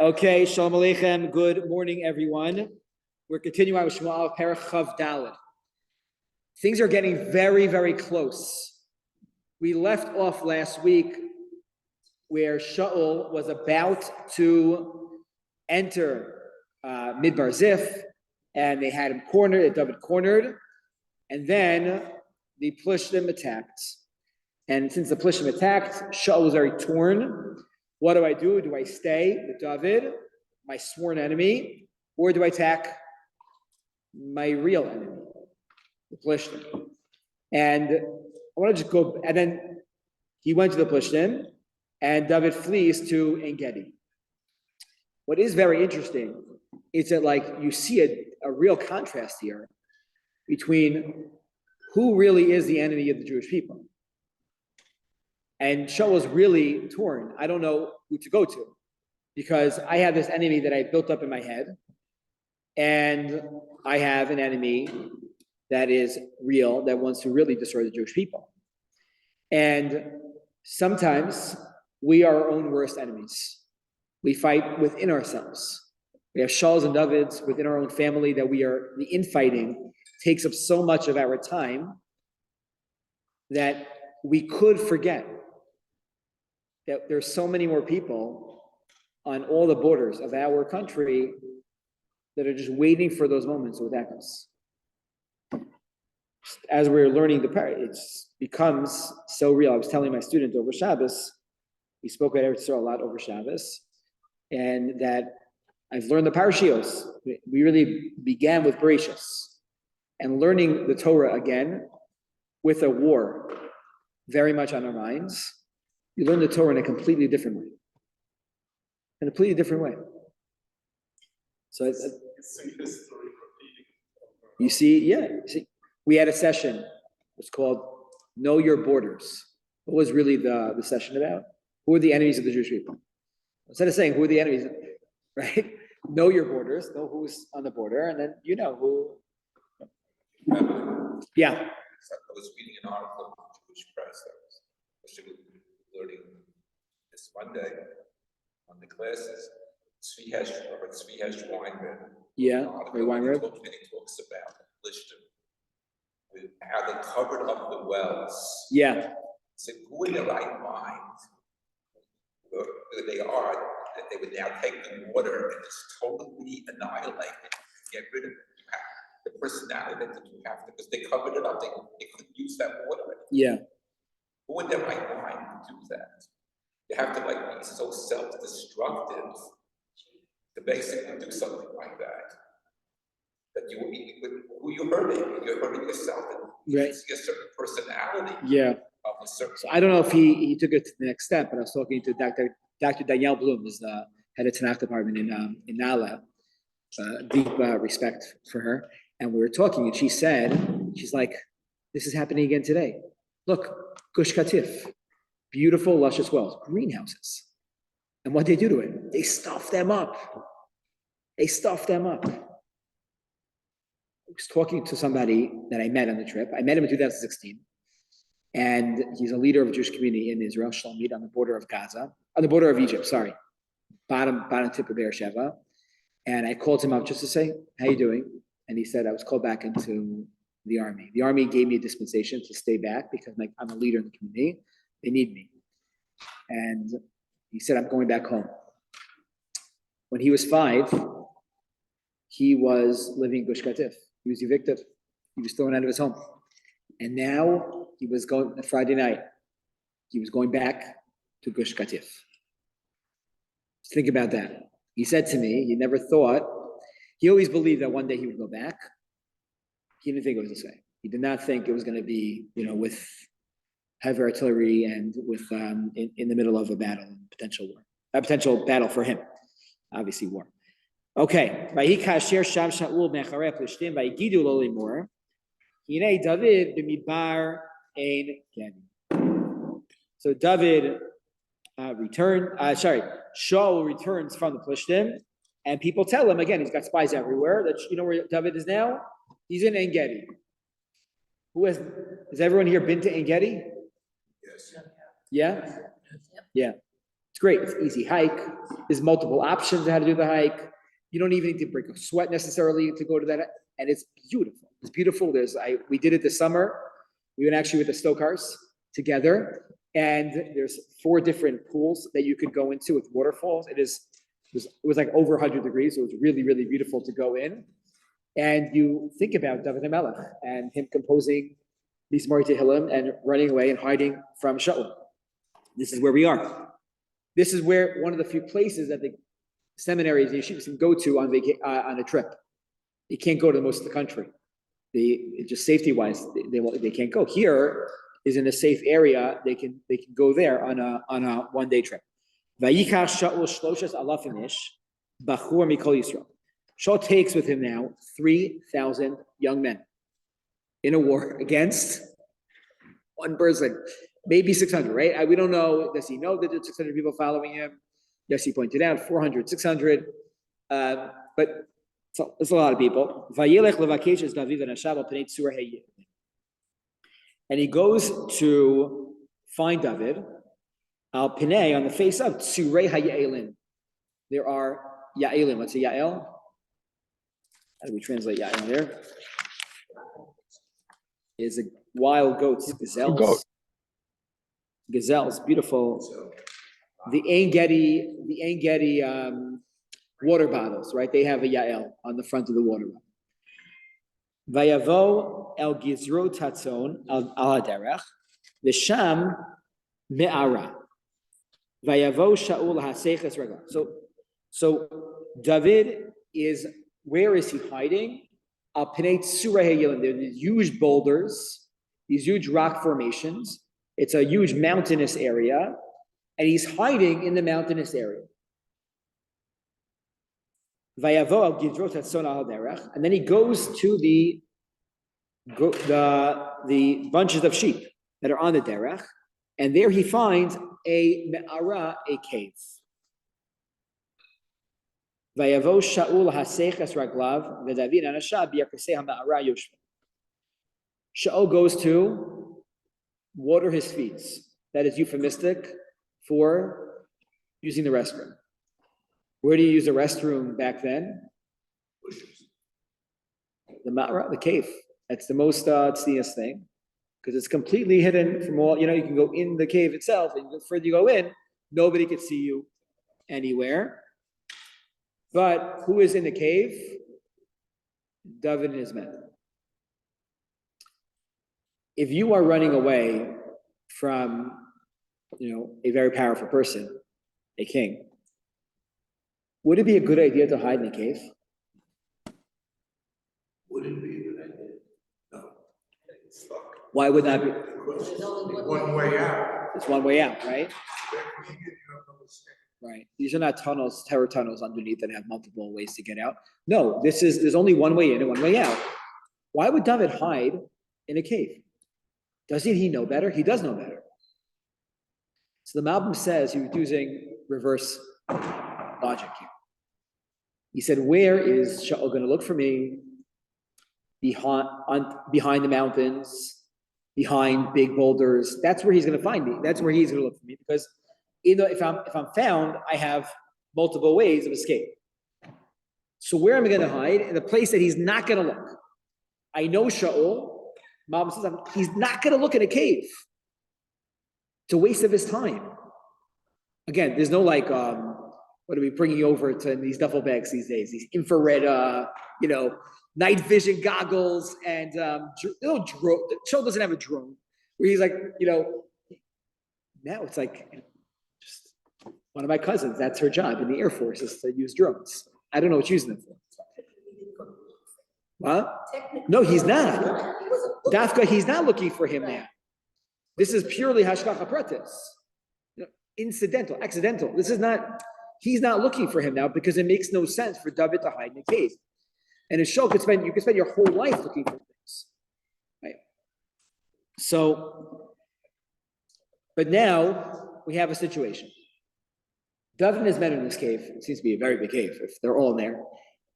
Okay, Shalom Aleichem. Good morning, everyone. We're continuing with Shmuel Perek Chav Daled. Things are getting very, very close. We left off last week where Shaul was about to enter Midbar Ziph, and they had him cornered, David cornered, and then the Plishtim attacked. And since the Plishtim attacked, Shaul was very torn. What do? Do I stay with David, my sworn enemy, or do I attack my real enemy, the Plishtim? And I want to just go, and then he went to the Plishtim, and David flees to En Gedi. What is very interesting is that, like, you see a real contrast here between who really is the enemy of the Jewish people. And Shaul was really torn. I don't know who to go to, because I have this enemy that I built up in my head, and I have an enemy that is real, that wants to really destroy the Jewish people. And sometimes we are our own worst enemies. We fight within ourselves. We have Shauls and Davids within our own family that the infighting takes up so much of our time that we could forget that there's so many more people on all the borders of our country that are just waiting for those moments to attack us. As we're learning the parak, it becomes so real. I was telling my student over Shabbos, we spoke about Eretz Yisrael a lot over Shabbos, and that I've learned the parashios. We really began with Bereshis, and learning the Torah again with a war very much on our minds. You learn the Torah in a completely different way. So you see, we had a session. It's called Know Your Borders. What was really the session about? Who are the enemies of the Jewish people? Instead of saying who are the enemies, right? Know your borders, know who's on the border, and then you know who. Yeah. I was reading an article in the Jewish press that was learning this Monday on the classes. Tzvi Weinberg. Yeah, Weinberg. He talks about Plishtim, with how they covered up the wells. Yeah. Said, who in their right mind, where they are, that they would now take the water and just totally annihilate it, get rid of it. The personality that you have, because they covered it up, they couldn't use that water anymore. Yeah. Who in their right mind to do that? You have to be so self-destructive to basically do something like that. That who you're hurting yourself, and right. You see a certain personality. Yeah. Of a certain. So I don't know if he took it to the next step, but I was talking to Dr. Danielle Bloom, who's the head of Tanakh department in Nala. Deep respect for her, and we were talking, and she's like, "This is happening again today. Look, Gush Katif, beautiful, luscious wells, greenhouses, and what they do to it? They stuff them up. I was talking to somebody that I met on the trip. I met him in 2016, and he's a leader of a Jewish community in Israel, Shalomit, on the border of Gaza, on the border of Egypt. Sorry, bottom tip of Beersheba. And I called him up just to say, how you doing? And he said, I was called back into the army. The army gave me a dispensation to stay back because I'm a leader in the community. They need me. And he said, I'm going back home. When he was 5, he was living in Gush Katif. He was evicted. He was thrown out of his home. And now he was going, Friday night, he was going back to Gush Katif. Think about that. He said to me, he never thought, he always believed that one day he would go back. He didn't think it was this way. He did not think it was going to be, with heavy artillery and with in the middle of a battle, potential war, a potential battle for him, obviously war. Okay. So David Shaul returns from the Plishtim, and people tell him again, he's got spies everywhere, that you know where David is now? He's in En Gedi. Has everyone here been to En Gedi? Yes. Yeah? Yeah. It's great. It's easy hike. There's multiple options on how to do the hike. You don't even need to break a sweat necessarily to go to that. And it's beautiful. It's beautiful. We did it this summer. We went actually with the Stokars together. And there's 4 different pools that you could go into with waterfalls. It was like over 100 degrees. So it was really, really beautiful to go in. And you think about David HaMelech and him composing these Mizmor Tehillim and running away and hiding from Shaul. This is where we are. This is where one of the few places that the seminaries, the yeshivas can go to on a trip. They can't go to most of the country. Just safety-wise, they can't go. Here is in a safe area. They can go there on a one-day trip. Vayikach Shaul shloshes alafim ish bachur mikol Yisrael. Shaul takes with him now 3,000 young men in a war against one person, maybe 600, right? We don't know. Does he know that there's 600 people following him? Yes, he pointed out 400, 600, but it's a lot of people. And he goes to find David al Pinei on the face of Tzurei HaYa'elin. There are Ya'elim. What's a Ya'el? How do we translate Ya'el there? Is a wild goats, gazelles. Gazelles, beautiful. The Ein Gedi water bottles, right? They have a Ya'el on the front of the water bottle. Vayavo el gizro tatzon al haderech v'sham me'ara. Vayavo Shaul haseches regla. So David where is he hiding? Al Pinei Tzurei HaYa'elin. There are these huge boulders, these huge rock formations. It's a huge mountainous area, and he's hiding in the mountainous area. And then he goes to the bunches of sheep that are on the derech, and there he finds a me'ara, a cave. Shaul goes to water his feet. That is euphemistic for using the restroom. Where do you use the restroom back then? The ma'ara, the cave. That's the most tznius thing, because it's completely hidden from all. You can go in the cave itself, and the further you go in, nobody could see you anywhere. But who is in the cave? David and his men. If you are running away from, a very powerful person, a king, would it be a good idea to hide in the cave? Wouldn't be a good idea. No. Why would that be? Because it's one way out. It's one way out, right? Right. These are not tunnels, terror tunnels underneath that have multiple ways to get out. No, there's only one way in and one way out. Why would David hide in a cave? Doesn't he know better? He does know better. So the Malbim says he was using reverse logic here. He said, where is Shaul going to look for me? Behind the mountains, behind big boulders. That's where he's going to find me. That's where he's going to look for me, because if I'm found, I have multiple ways of escape. So where am I going to hide? In a place that he's not going to look. I know Shaul. Mom says he's not going to look in a cave. It's a waste of his time. Again, there's no what are we bringing over to these duffel bags these days? These infrared, night vision goggles and drone. Shaul doesn't have a drone. Where he's like, now it's like just one of my cousins. That's her job in the Air Force, is to use drones. I don't know what she's using them for. What? No, he's not. Dafka, he's not looking for him now. This is purely hashgacha pratis. Incidental, accidental. He's not looking for him now, because it makes no sense for David to hide in a cave. And you could spend your whole life looking for things. Right? So, but now we have a situation. David and his men in this cave. It seems to be a very big cave if they're all in there.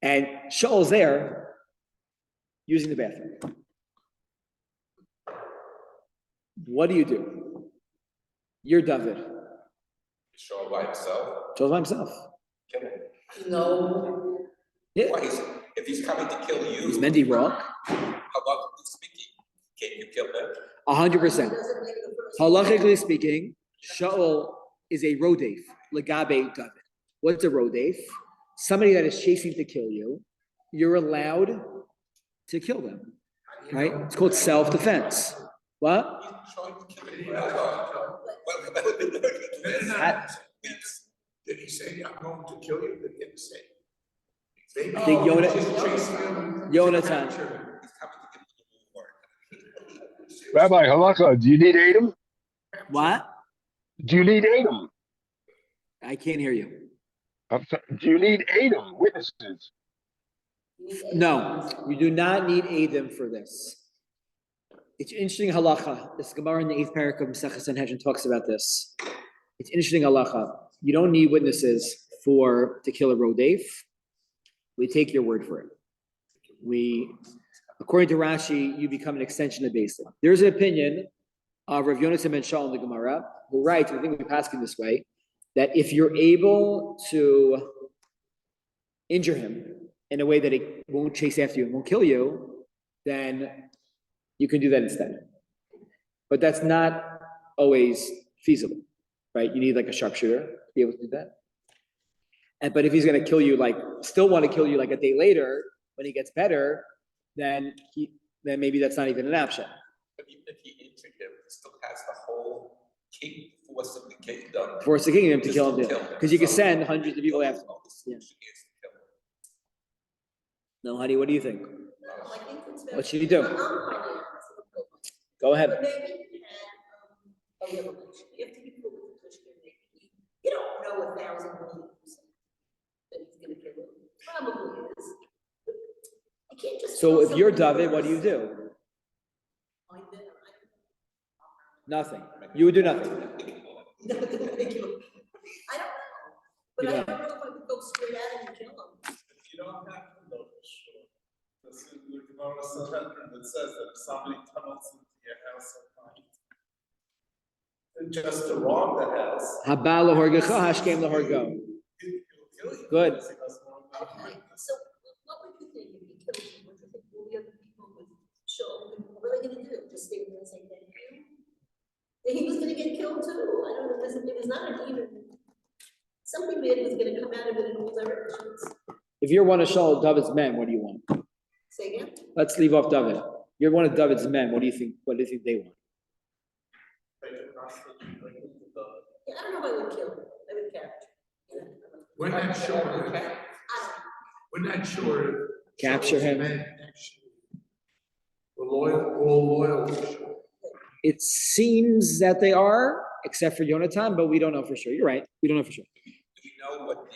And Shaul's there using the bathroom. What do? You're David. Shaul by himself. Shaul by himself. Kill him. No. Yeah. Why if he's coming to kill you, Is Mendy wrong? Halakhically speaking, can you kill him? 100%. Halachically speaking, Shaul is a rodef, legabe David. What's a rodef? Somebody that is chasing to kill you. You're allowed to kill them, right? It's called self-defense. What? He's trying to kill him. Did he say, I'm going to kill you? Did he didn't say? Maybe I think Jonathan. Yonatan. He's coming to get the reward. Rabbi Halakha, do you need Adam? What? Do you need Adam? I can't hear you. Do you need Adam witnesses? No, you do not need Adam for this. It's interesting halacha. This Gemara in the 8th parak of Masechah Sanhedrin talks about this. It's interesting halacha. You don't need witnesses to kill a rodef. We take your word for it. According to Rashi, you become an extension of Beis Din. There's an opinion of Rav Yonasan ben Shaul in the Gemara who writes, I think we pass it this way, that if you're able to injure him in a way that it won't chase after you and won't kill you, then you can do that instead. But that's not always feasible, right? You need like a sharpshooter to be able to do that. But if he's going to kill you, still want to kill you like a day later when he gets better, then maybe that's not even an option. But even if he injured him, he still has the whole force of the kingdom. Force the kingdom to kill him, because you can send hundreds of people after. Yeah. No, honey, what do you think? What should he do? Go ahead. You don't know 1,000 believers that he's going to kill him. Probably is. I can't just. So if you're David, what do you do? Nothing. You would do nothing. I don't know. But I don't know if I would go straight at him and kill him. If you don't have to know for sure. This is the Gemara Sanhedrin that says that if somebody tunnels into your house at night, and just to rob the house. Haba lahorgecha, hashkem lahorgo. Good. Okay, so what would you think if he killed him? What do you think all the other people would show him? What are they going to do? Just stay there and say thank you? And he was going to get killed too. I don't know. It was not an even. Something bad was going to come out of it in all directions. If you're one of Shaul David's men, what do you want? Say again? Let's leave off David. You're one of David's men. What do you think? What do you think they want? Yeah, I don't know if I would kill him. I would capture. Yeah. We're not sure. We're not sure. Capture him. We're all loyal to Shaul. It seems that they are, except for Yonatan, but we don't know for sure. You're right. We don't know for sure. Do we know what the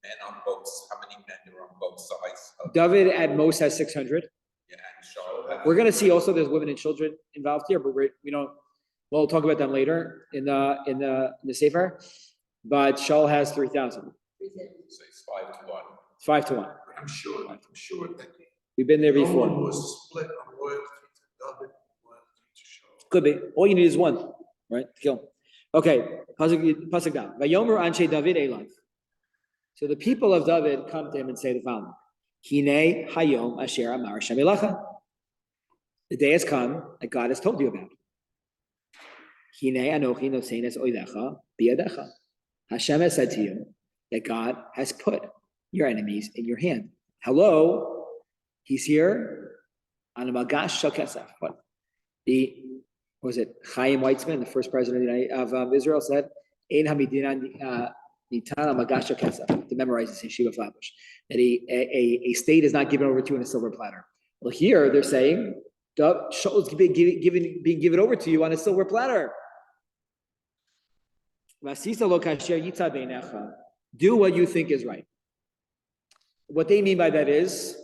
men on both, how many men there are on both sides? David at most has 600. Yeah, and Shaul. We're going to see also there's women and children involved here, but we don't. We'll talk about them later in the Sefer. But Shaul has 3,000. So it's 5-1. 5-1. I'm sure that We've been there no before. one was split on loyalty to David, loyalty to Shaul. Could be. All you need is one, right? To kill him. Okay. Pasuk down. Vayomer anshe David elav. So the people of David come to him and say the following: Hine hayom asher amar Hashem elacha. The day has come that God has told you about. Hine anochi nosenes oilecha biyadecha. Hashem has said to you that God has put your enemies in your hand. Hello, he's here on a magash shel kesef. What was it? Chaim Weitzman, the first president of Israel, said, "Ein hamidina nitan al magash shel kesef." To memorize this in Shiva Flatbush, that a state is not given over to you on a silver platter. Well, here they're saying, Shaul is being given over to you on a silver platter. Do what you think is right. What they mean by that is,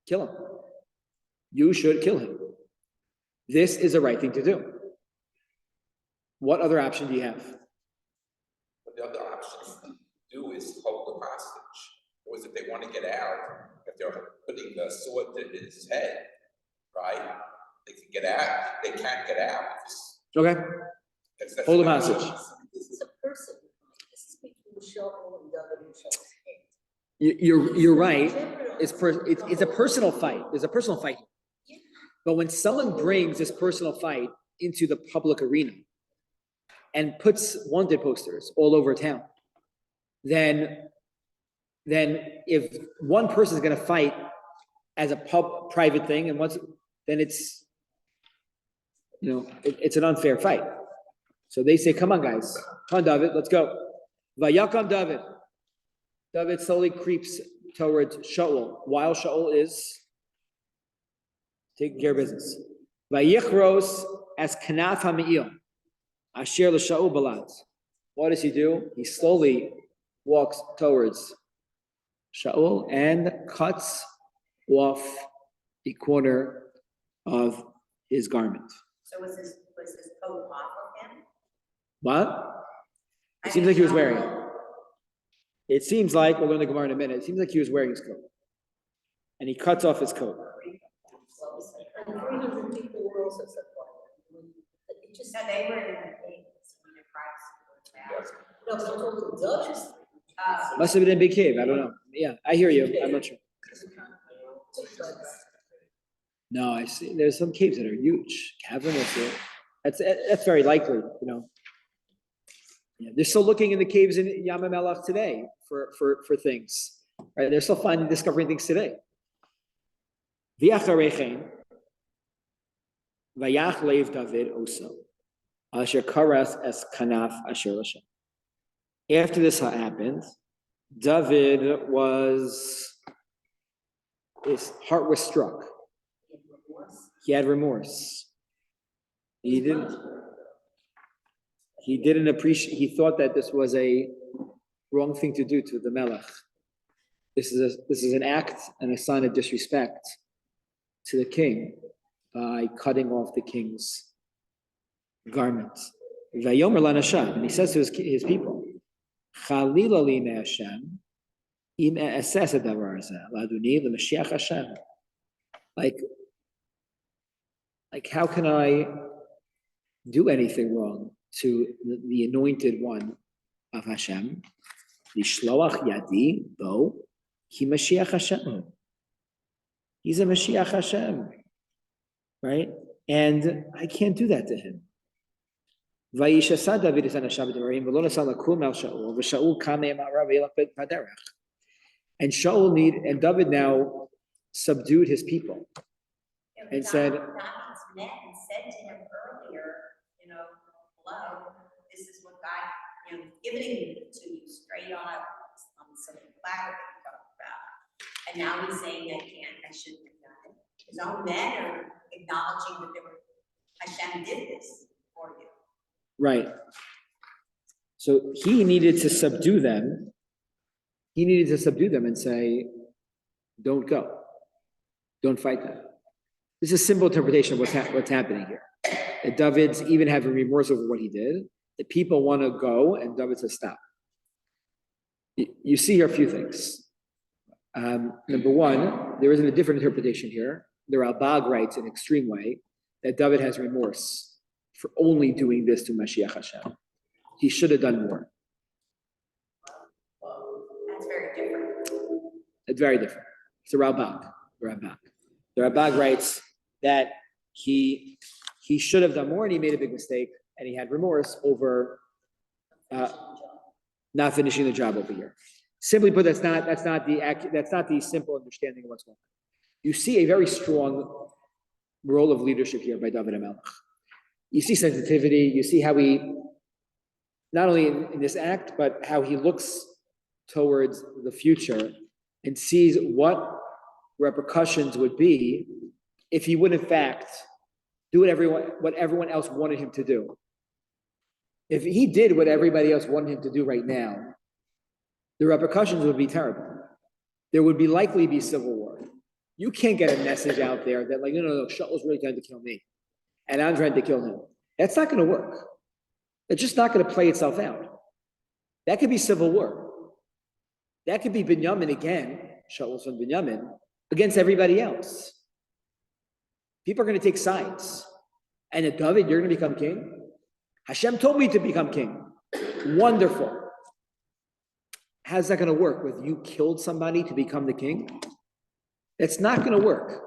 kill him. You should kill him. This is the right thing to do. What other option do you have? But the other option to do is hold the hostage. Because if they want to get out, if they're putting the sword to his head, right? They can get out. They can't get out. Okay. Hold him hostage. This is a person. Shaul and David and Shaul's king. You're right. It's a personal fight. There's a personal fight. Yeah. But when someone brings this personal fight into the public arena and puts wanted posters all over town, then if one person is going to fight as a private thing, and then it's it's an unfair fight. So they say, "Come on, guys, come on, David, let's go." Vayakam David. David slowly creeps towards Shaul while Shaul is taking care of business. Vayichros as kanaf ha'me'il asher l'Shaul balad. What does he do? He slowly walks towards Shaul and cuts off the corner of his garment. So was his coat off of him? What? It seems like he was wearing it. It seems like, we'll go to the Gemara in a minute, it seems like he was wearing his coat. And he cuts off his coat. And 300 people were also set fire. It just, No, they were in the caves when the Christ no, but I'm talking Dutch. Must have been in a big cave, I don't know. Yeah, I hear you, I'm not sure. No, I see, there's some caves that are huge, cavernous. That's very likely, Yeah, they're still looking in the caves in Yam HaMelech today for things, right? They're still discovering things today. V'acharechein, vayach leiv David oso, asher karas es kanaf asher l'Shem. After this happened, David his heart was struck. He had remorse. He didn't appreciate, he thought that this was a wrong thing to do to the Melech. This is an act and a sign of disrespect to the king by cutting off the king's garments. Vayomer lanasham, and he says to his people, Chalila li me'Hashem, im e'eses hadavar hazeh, laduni l'mashiach Hashem. Like, how can I do anything wrong to the anointed one of Hashem? Lishloach yadi bo, he Mashiach Hashem. He's a Mashiach Hashem, right? And I can't do that to him. Vayishasa David is an Hashem d'varim v'lo nasa lakum el Shaul v'Shaul kamei ma'arav v'yelach b'derech. And David now subdued his people and said, met and said to him earlier, hello, this is what God, giving it to you straight on some platter that you talked about. And now he's saying I shouldn't have done it. His own men are acknowledging that Hashem did this for you. Right. So he needed to subdue them. He needed to subdue them and say, don't go. Don't fight them. This is a simple interpretation of what's happening here. That David's even having remorse over what he did. The people want to go, and David says, stop. You see here a few things. Number one, there isn't a different interpretation here. The Rabbi writes in an extreme way that David has remorse for only doing this to Mashiach Hashem. He should have done more. That's very different. It's very different. It's a Rabbi. The Rabbi writes that he should have done more and he made a big mistake and he had remorse over not finishing the job over here. Simply put, that's not the simple understanding of what's going on. You see a very strong role of leadership here by David HaMelech. You see sensitivity, you see how he, not only in this act, but how he looks towards the future and sees what repercussions would be if he would in fact do what everyone else wanted him to do. If he did what everybody else wanted him to do right now, the repercussions would be terrible. There would likely be civil war. You can't get a message out there that no, Shaul's really trying to kill me, and I'm trying to kill him. That's not going to work. It's just not going to play itself out. That could be civil war. That could be Binyamin again, Shaul's son Binyamin, against everybody else. People are going to take sides. And at David, you're going to become king? Hashem told me to become king. Wonderful. how's that going to work? With you killed somebody to become the king? It's not going to work.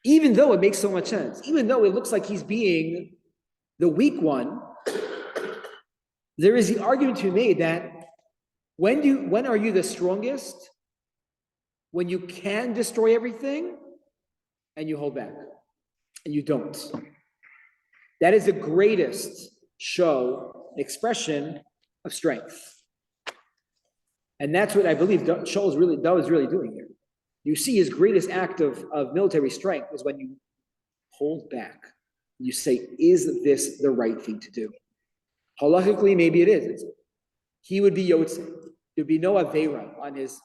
Even though it makes so much sense, even though it looks like he's being the weak one, there is the argument to be made that when are you the strongest? When you can destroy everything and you hold back and you don't. That is the greatest expression of strength. And that's what I believe Shaul is really doing here. You see his greatest act of military strength is when you hold back. You say, is this the right thing to do? Halachically, maybe it is. He would be Yotze. There'd be no Aveira on his,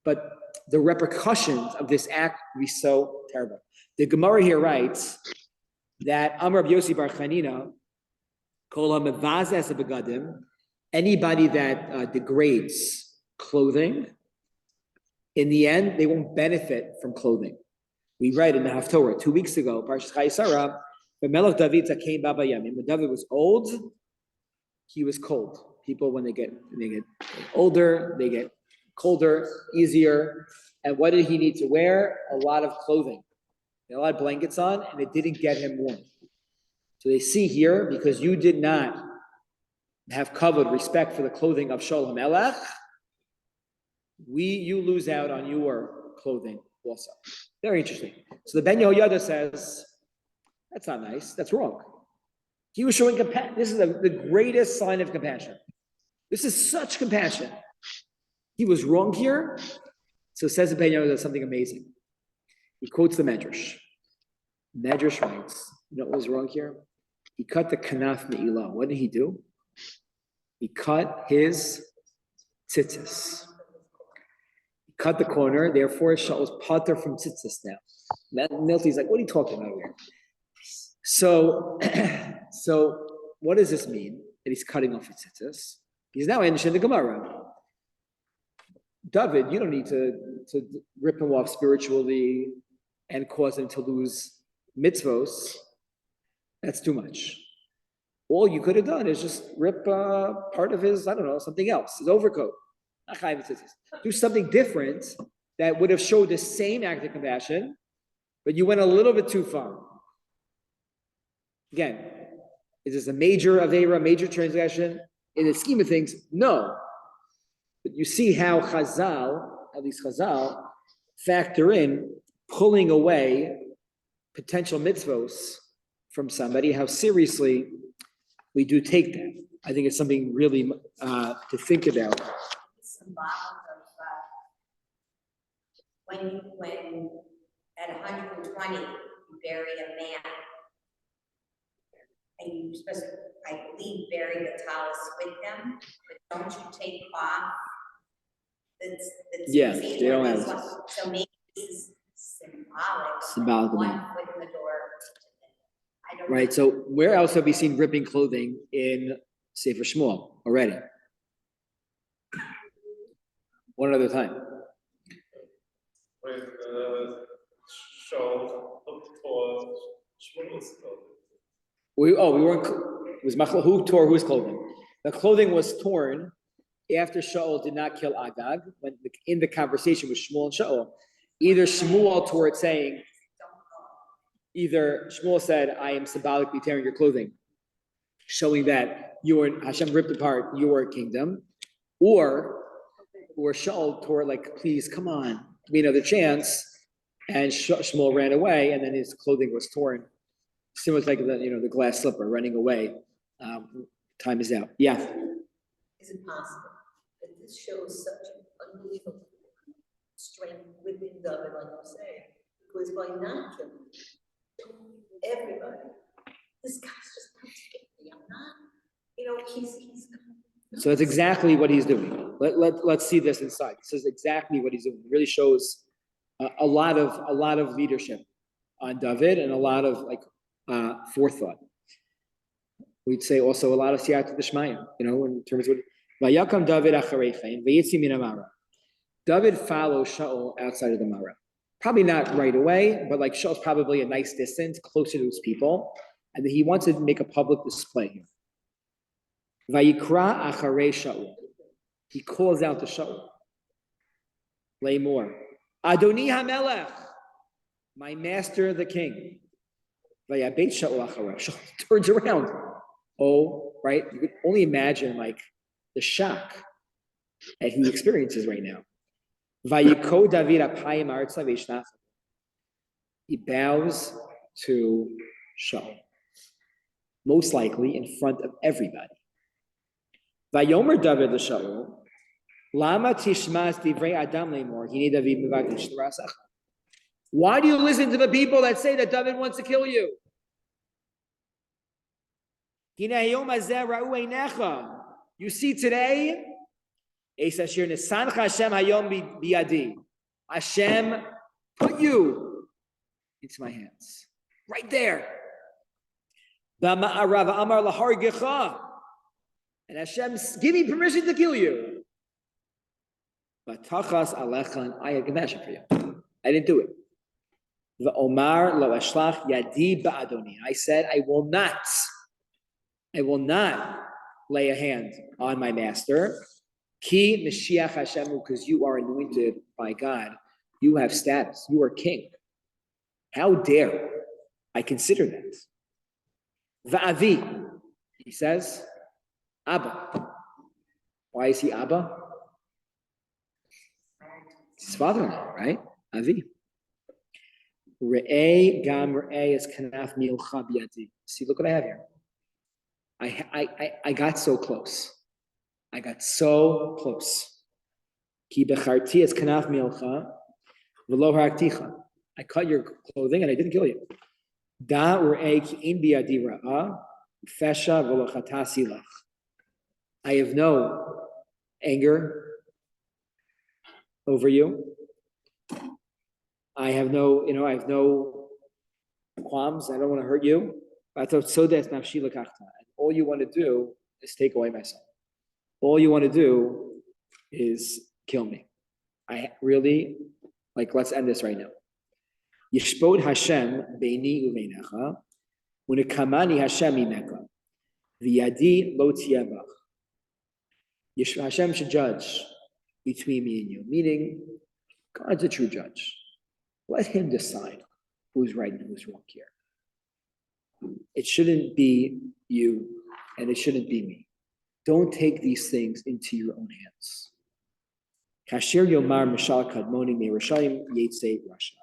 but the repercussions of this act would be so terrible. The Gemara here writes that Amar Yossi Bar Chanina, Kol HaMevazes Begadim, anybody that degrades clothing, in the end, they won't benefit from clothing. We read in the Haftorah 2 weeks ago, Parshas Chayesara, when Melech David came Baba Yamin. When David was old, he was cold. People, when they get older, they get colder, easier. And what did he need to wear? A lot of clothing. He had a lot of blankets on, and it didn't get him warm. So they see here, because you did not have covered respect for the clothing of Shaul HaMelech, you lose out on your clothing also. Very interesting. So the Ben Yehoyada says, that's not nice, that's wrong. He was showing compassion. This is the greatest sign of compassion. This is such compassion. He was wrong here. So says the Ben Yehoyada something amazing. He quotes the Medrash. Medrash writes, you know what was wrong here? He cut the kanaf me'ilah. What did he do? He cut his tzitzis. He cut the corner, therefore Shaul's pater from tzitzis now. Milty's like, what are you talking about here? So what does this mean? That he's cutting off his tzitzis. He's now in the Gemara. David, you don't need to rip him off spiritually and cause him to lose mitzvos. That's too much. All you could have done is just rip part of his, I don't know, something else, his overcoat. Do something different that would have showed the same act of compassion, but you went a little bit too far. Again, is this a major Aveira, major transgression? In the scheme of things, no. But you see how at least Chazal, factor in pulling away potential mitzvos from somebody, how seriously we do take that. I think it's something really to think about. It's symbolic of when at 120 you bury a man, and you supposed to, I believe, bury the talus with them, but don't you take off? That's Yeah, they don't have it. So maybe this is symbolic. Symbolic of One that. foot in the door. I don't Right, so where else have we seen ripping clothing in Sefer Shmuel already? One other time. With Shaul tore Shmuel's clothing. We weren't. It was who tore whose clothing? The clothing was torn after Shaul did not kill Agag. When in the conversation with Shmuel and Shaul, either Shmuel tore it, saying, either Shmuel said, "I am symbolically tearing your clothing," showing that Hashem ripped apart your kingdom, or Shaul tore it like, "Please, come on, give me another chance," and Shmuel ran away, and then his clothing was torn. Similar to like the glass slipper running away. Time is out. Yeah. Is it possible that this shows such an unbelievable strength within David, like I'm saying, because by not killing everybody, this guy's just not taking me. I'm not, he's. So that's exactly what he's doing. Let's see this inside. This is exactly what he's doing. It really shows a lot of leadership on David and a lot of forethought. We'd say also a lot of siyata d'shmaya, in terms of Vayakam David acharechein v'yitzi min hamara. David follows Shaul outside of the Mara. Probably not right away, but Shaul's probably a nice distance, closer to his people, and he wants to make a public display here. Vayikra acharei Shaul. he calls out to Shaul. Lay more. Adoni HaMelech, my master the king. Vayabeit Shaul acharav. Shaul turns around. Oh, right? You could only imagine like the shock that he experiences right now. Vayiko David apayim artza v'ishnach. He bows to Shaul, most likely in front of everybody. Vayomer David l'Shaul, Lama tishmas divrei adam leimor, hine David mevakish l'rasacha. Why do you listen to the people that say that David wants to kill you? Hine hayom hazeh ra'u einecha. You see today, Eis asher nesancha Hashem hayom biyadi. Hashem put you into my hands, right there. V'amar lahargecha. And Hashem give me permission to kill you. But tachas alecha, and I have compassion for you. I didn't do it. The Omar lo ashlach yadi ba'adoni. I said, I will not lay a hand on my master. Ki Mashiach Hashem, because you are anointed by God. You have status. You are king. How dare I consider that? Va'avi, he says, Abba. Why is he Abba? It's his father-in-law, right? Avi. Re'eh gam re'eh is kanaf milcha biyadi. See, look what I have here. I got so close. I got so close. Ki becharti is kanaf milcha v'lo harakticha. I cut your clothing and I didn't kill you. Da re'eh ki in biyadi ra'ah fesha v'lo chatasi lach. I have no anger over you. I have no qualms. I don't want to hurt you. And all you want to do is take away my son. All you want to do is kill me. I really, let's end this right now. Yishpod Hashem beini uveinecha, unekamani Hashem imeka, v'yadi lo tiyevach. Hashem should judge between me and you, meaning God's a true judge. Let him decide who's right and who's wrong here. It shouldn't be you and it shouldn't be me. Don't take these things into your own hands. Kasher Yomar Mishal Kadmoni Meirashayim Yetzei Rasha.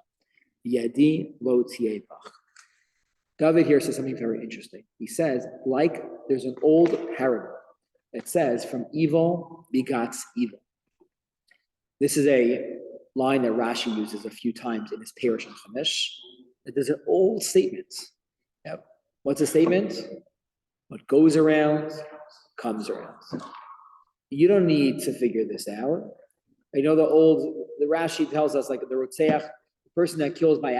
Yadi Lo Tievach. David here says something very interesting. He says, there's an old parable that says, from evil begots evil. This is a line that Rashi uses a few times in his Parish and Chumash. There's an old statement. Yep. What's the statement? What goes around comes around. You don't need to figure this out. I know the Rashi tells us, the Rotzeach, the person that kills by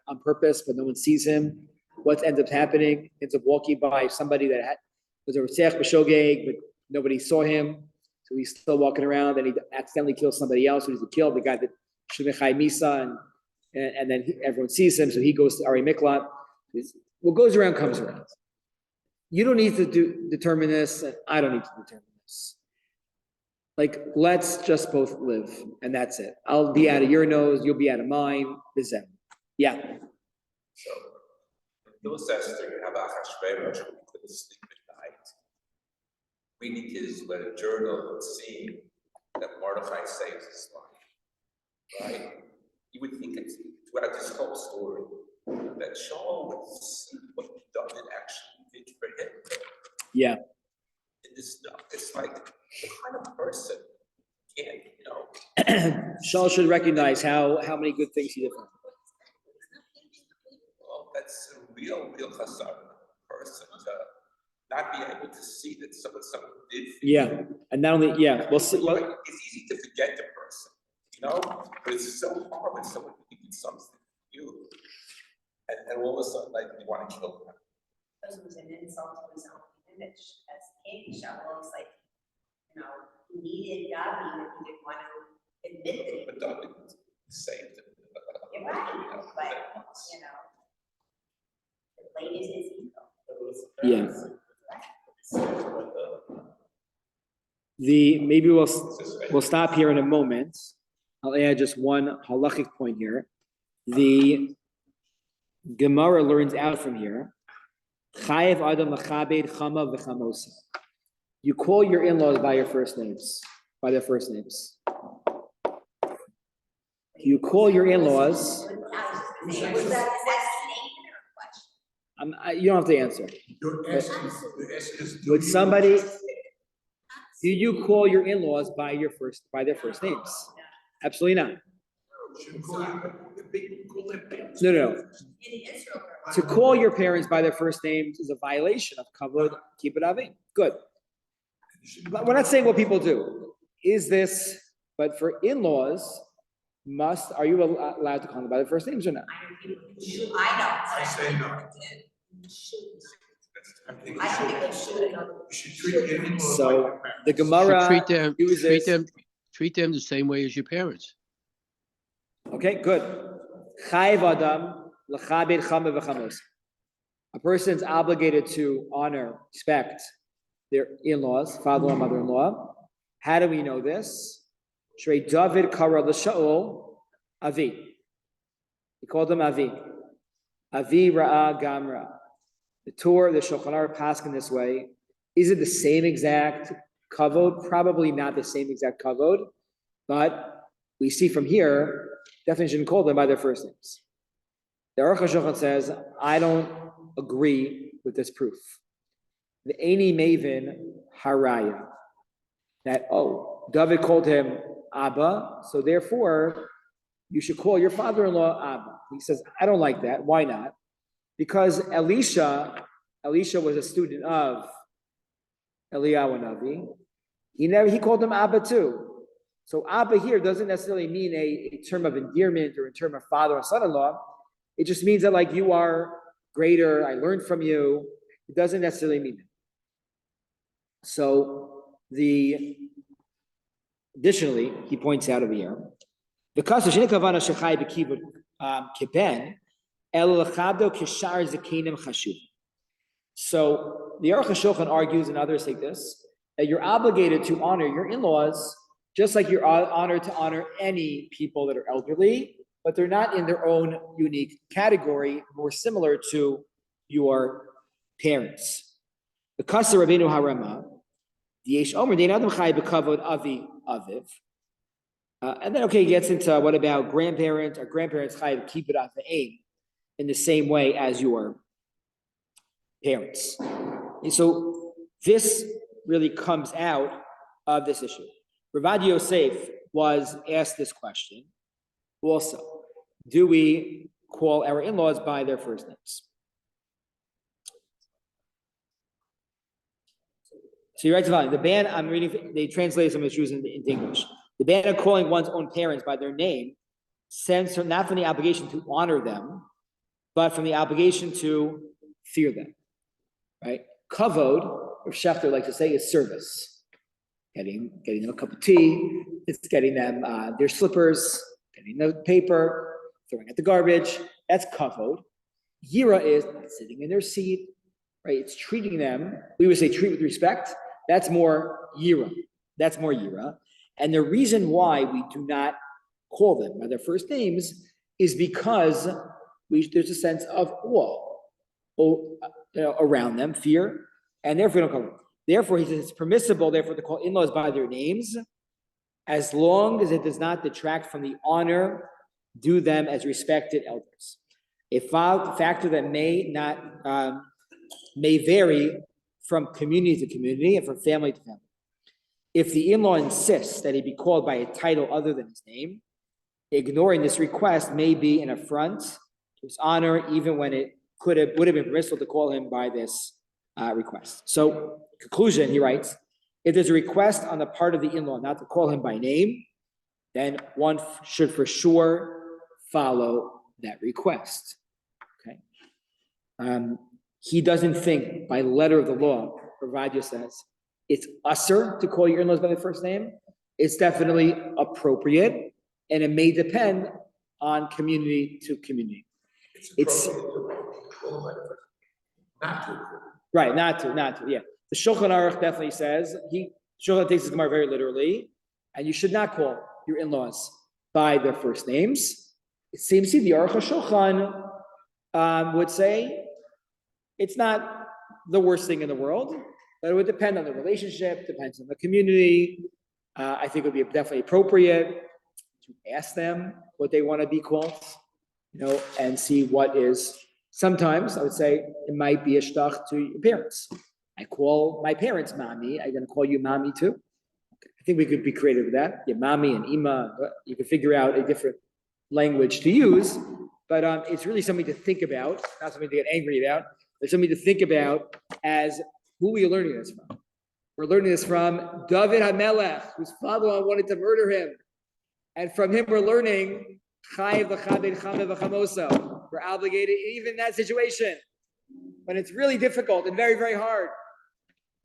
on purpose, but no one sees him. What ends up happening? Ends up walking by somebody that was a Rotzeach b'shogeg, but nobody saw him. So he's still walking around, and he accidentally kills somebody else who needs to kill the guy that Shemechai Misa, and then everyone sees him, so he goes to Ari Miklat. What goes around comes around. You don't need to determine this, and I don't need to determine this. Let's just both live, and that's it. I'll be out of your nose, you'll be out of mine. Bizem. Yeah. So, those Esther, you have Achashverosh, who couldn't sleep at night. Reading his journal and seeing that Mordechai saves his life, right? You would think it's throughout this whole story that Shaul would see what David actually did for him. Yeah. And it's like, the kind of person can't, Shaul should recognize how many good things he did for him. Well, that's a real chasar person to not be able to see that someone did for you. Yeah, and not only, we'll see. It's easy to forget the person, but it's so hard when someone did something for you, and all of a sudden, you want to kill them. Because it was an insult to his own image as king. Shaul was he needed David, and he didn't want to admit that he. But David saved him. You're right, but the blame is his ego. Yeah. Maybe we'll stop here in a moment. I'll add just one halachic point here. The Gemara learns out from here. Chayev adam lachabed chama v'chamosa. You call your in-laws by their first names. You call your in-laws. Was that a statement or a question? You don't have to answer. Would somebody? Do you call your in-laws by their first names? Absolutely not. No. In Israel. To call your parents by their first names is a violation of kavod kibbud avim. Good. But we're not saying what people do. But for in-laws, are you allowed to call them by their first names or not? I say no. I don't think it should. So the You Gemara treat them the same way as your parents. Okay, good. Chayev adam l'chabed chama v'chamos. A person is obligated to honor, respect their in-laws, father-in-law, mother-in-law. How do we know this? Shrei David kara l'Shaul Avi. He called him Avi. Avi ra'a gamra. The Torah, the Shulchan Aruch paskin this way. Is it the same exact kavod? Probably not the same exact kavod, but we see from here, definitely shouldn't call them by their first names. The Aruch HaShulchan says, I don't agree with this proof. The Eini Maven Haraya. That, David called him Abba, so therefore, you should call your father-in-law Abba. He says, I don't like that. Why not? Because Elisha was a student of Eliyahu Navi. He called him Abba too. So Abba here doesn't necessarily mean a term of endearment or a term of father or son-in-law. It just means that like you are greater, I learned from you. It doesn't necessarily mean it. So additionally, he points out over here, the kasha kavana shechai b'kibud kiben el lechado kishar zakenim chashuv. So the Aruch HaShulchan argues, and others take this, that you're obligated to honor your in-laws just like you're honored to honor any people that are elderly, but they're not in their own unique category, more similar to your parents. The Kasa Rabbeinu Harama, the Yesh Omer, Dein Adam Chai B'Kavod Avi Aviv. And then, he gets into what about grandparents? Or grandparents Chai B'Kibud Avim in the same way as your parents. And so this really comes out of this issue. Rabbi Yosef was asked this question also. Do we call our in-laws by their first names? So he writes about the ban, I'm reading, they translate some issues into English. The ban of calling one's own parents by their name stems not from the obligation to honor them, but from the obligation to fear them, right? Kavod, or Schechter likes to say, is service. Getting them a cup of tea, it's getting them their slippers, getting the paper, throwing out the garbage. That's kavod. Yira is sitting in their seat, right? It's treating them. We would say treat with respect. That's more yira. And the reason why we do not call them by their first names is because there's a sense of awe around them, fear, and therefore we don't call them. Therefore, he says it's permissible, to call in-laws by their names, as long as it does not detract from the honor due them as respected elders. A factor that may vary from community to community and from family to family. If the in-law insists that he be called by a title other than his name, ignoring this request may be an affront to his honor, even when it would have been permissible to call him by this request. So, conclusion, he writes, if there's a request on the part of the in-law not to call him by name, then one should for sure follow that request. Okay. He doesn't think by letter of the law, Rabbi says, it's usher to call your in-laws by their first name. It's definitely appropriate, and it may depend on community to community. It's right, not to, yeah. The Shulchan Aruch definitely says Shulchan takes the Gemara very literally, and you should not call your in-laws by their first names. It seems to be the Aruch HaShulchan would say it's not the worst thing in the world, but it would depend on the relationship, depends on the community. I think it would be definitely appropriate to ask them what they want to be called, and see what is. Sometimes I would say it might be a shtach to your parents. I call my parents mommy. I'm going to call you mommy too. I think we could be creative with that. Yeah, mommy and ima. You can figure out a different language to use, but it's really something to think about, not something to get angry about. It's something to think about as who we are learning this from. We're learning this from David HaMelech, whose father wanted to murder him, and from him we're learning Chayiv v'chabed chamev v'chamoso. We're obligated, even in that situation, when it's really difficult and very, very hard.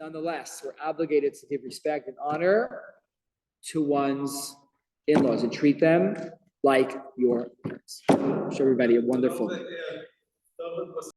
Nonetheless, we're obligated to give respect and honor to one's in-laws and treat them like your parents. Wish everybody a wonderful day.